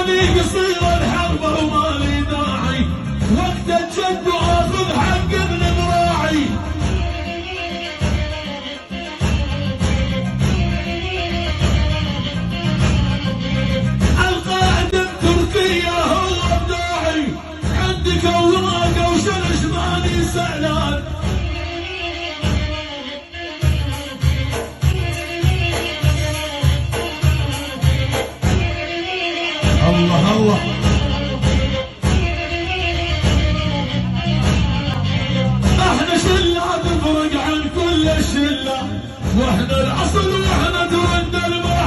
ماني قصير الحرب وما لي داعي، وقت الجد واخذ حق ابن براعي. القائد بتركيا هو ابداعي، عندك اوراق وشرش ماني سعلان. الله الله احنا شلة تفرق عن كل الشلة، واحنا الاصل واحنا ترد المرة.